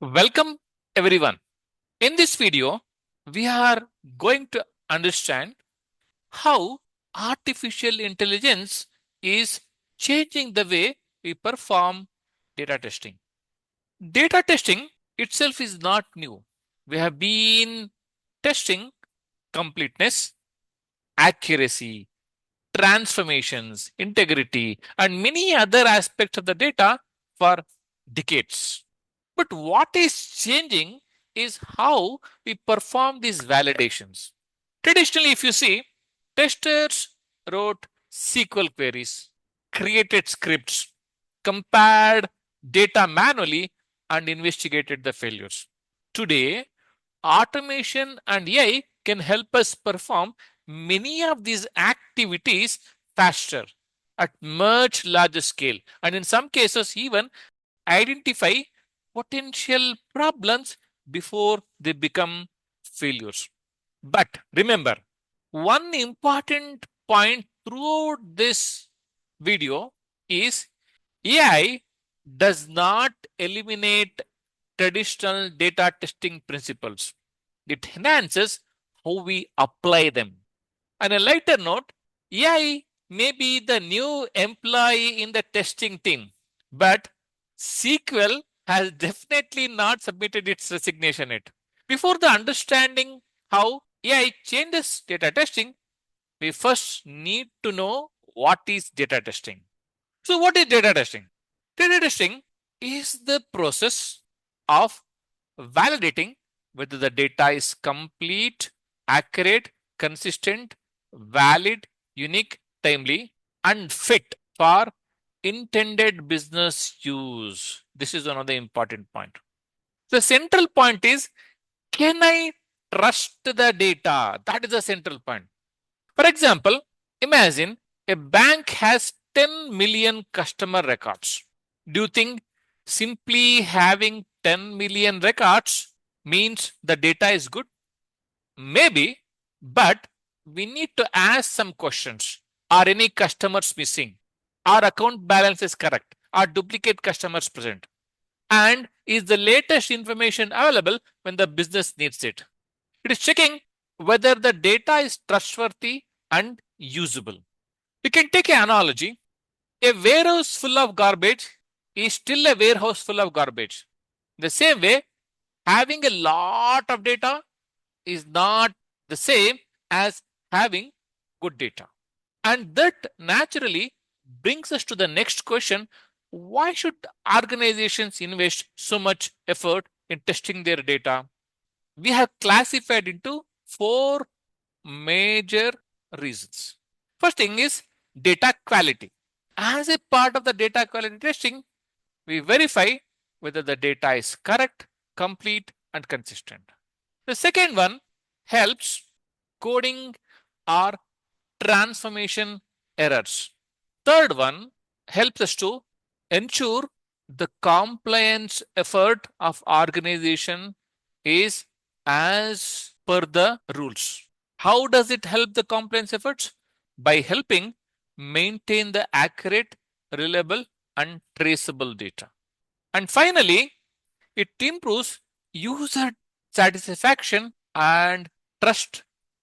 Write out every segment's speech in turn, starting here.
Welcome everyone. In this video, we are going to understand how artificial intelligence is changing the way we perform data testing. Data testing itself is not new. We have been testing completeness, accuracy, transformations, integrity, and many other aspects of the data for decades. But what is changing is how we perform these validations. Traditionally, if you see, testers wrote SQL queries, created scripts, compared data manually, and investigated the failures. Today, automation and AI can help us perform many of these activities faster at much larger scale, and in some cases, even identify potential problems before they become failures. But remember, one important point throughout this video is AI does not eliminate traditional data testing principles. It enhances how we apply them. On a lighter note, AI may be the new employee in the testing team, but SQL has definitely not submitted its resignation yet. Before the understanding how AI changes data testing, we first need to know what is data testing. So, what is data testing? Data testing is the process of validating whether the data is complete, accurate, consistent, valid, unique, timely, and fit for intended business use. This is one of the important point. The central point is, can I trust the data? That is the central point. For example, imagine a bank has 10 million customer records. Do you think simply having 10 million records means the data is good? Maybe, but we need to ask some questions. Are any customers missing? Are account balances correct? Are duplicate customers present? And is the latest information available when the business needs it? It is checking whether the data is trustworthy and usable. We can take an analogy. A warehouse full of garbage is still a warehouse full of garbage. The same way, having a lot of data is not the same as having good data. And that naturally brings us to the next question. Why should organizations invest so much effort in testing their data? We have classified into four major reasons. First thing is data quality. As a part of the data quality testing, we verify whether the data is correct, complete, and consistent. The second one helps coding or transformation errors. Third one helps us to ensure the compliance effort of organization is as per the rules. How does it help the compliance efforts? By helping maintain the accurate, reliable, and traceable data. And finally, it improves user satisfaction and trust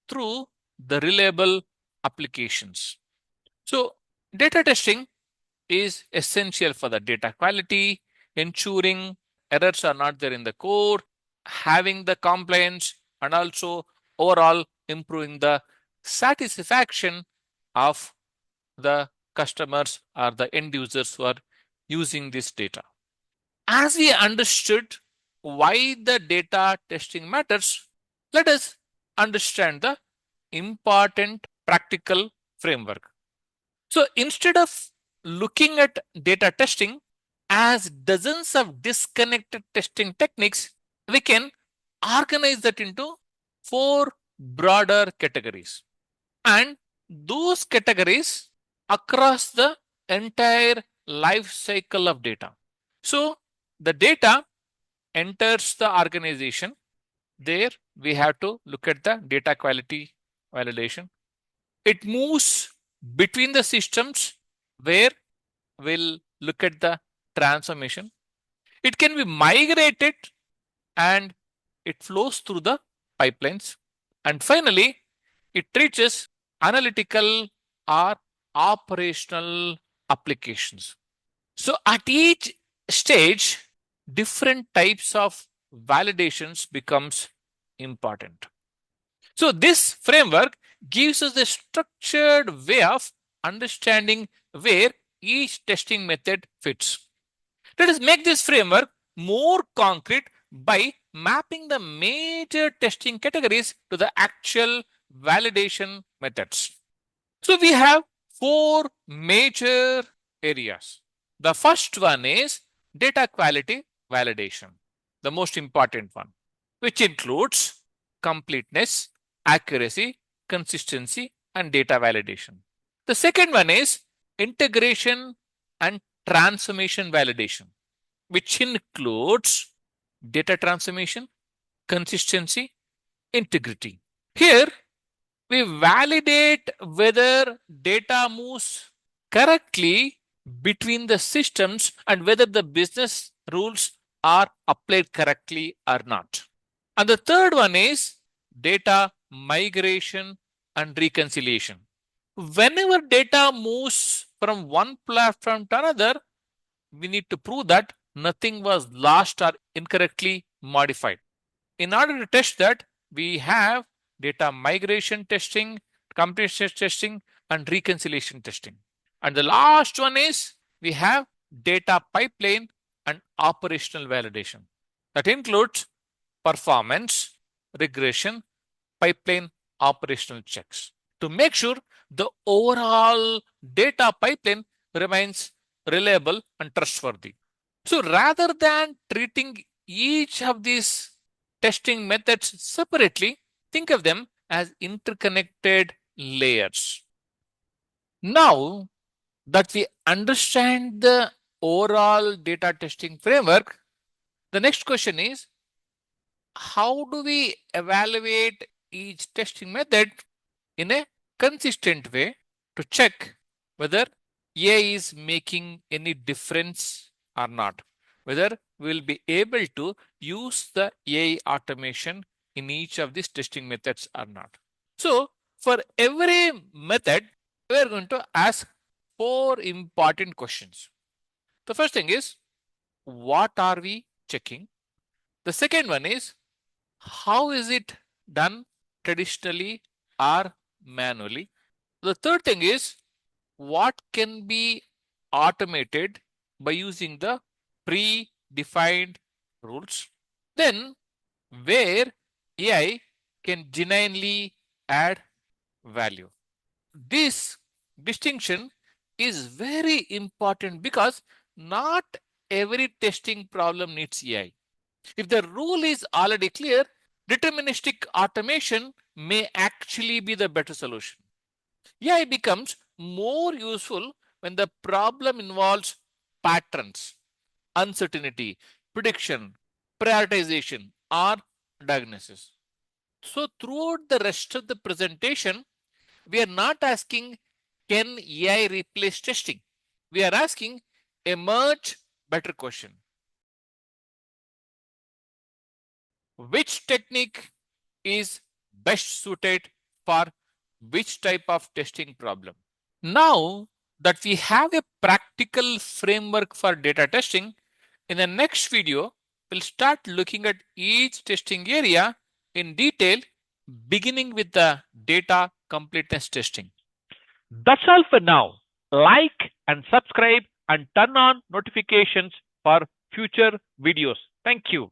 through the reliable applications. So, data testing is essential for the data quality, ensuring errors are not there in the code, having the compliance, and also overall improving the satisfaction of the customers or the end users who are using this data. As we understood why the data testing matters, let us understand the important practical framework. So instead of looking at data testing as dozens of disconnected testing techniques, we can organize that into four broader categories. And those categories across the entire life cycle of data. So the data enters the organization. There we have to look at the data quality validation. It moves between the systems where we'll look at the transformation. It can be migrated and it flows through the pipelines. And finally, it reaches analytical or operational applications. So at each stage, different types of validations becomes important. So this framework gives us a structured way of understanding where each testing method fits. Let us make this framework more concrete by mapping the major testing categories to the actual validation methods. So we have four major areas. The first one is data quality validation, the most important one, which includes completeness, accuracy, consistency, and data validation. The second one is integration and transformation validation, which includes data transformation, consistency, integrity. Here, we validate whether data moves correctly between the systems and whether the business rules are applied correctly or not. And the third one is data migration and reconciliation. Whenever data moves from one platform to another, we need to prove that nothing was lost or incorrectly modified. In order to test that, we have data migration testing, completeness testing, and reconciliation testing. And the last one is we have data pipeline and operational validation. That includes performance, regression, pipeline operational checks to make sure the overall data pipeline remains reliable and trustworthy. So rather than treating each of these testing methods separately, think of them as interconnected layers. Now that we understand the overall data testing framework, the next question is how do we evaluate each testing method in a consistent way to check whether AI is making any difference or not, whether we'll be able to use the AI automation in each of these testing methods or not. So for every method, we're going to ask four important questions. The first thing is, what are we checking? The second one is, how is it done traditionally or manually? The third thing is, what can be automated by using the predefined rules? Then, where AI can genuinely add value. This distinction is very important because not every testing problem needs AI. If the rule is already clear, deterministic automation may actually be the better solution. AI becomes more useful when the problem involves patterns, uncertainty, prediction, prioritization, or diagnosis. So, throughout the rest of the presentation, we are not asking, can AI replace testing? We are asking a much better question. Which technique is best suited for which type of testing problem? Now that we have a practical framework for data testing, in the next video, we'll start looking at each testing area in detail, beginning with the data completeness testing. That's all for now. Like and subscribe and turn on notifications for future videos. Thank you.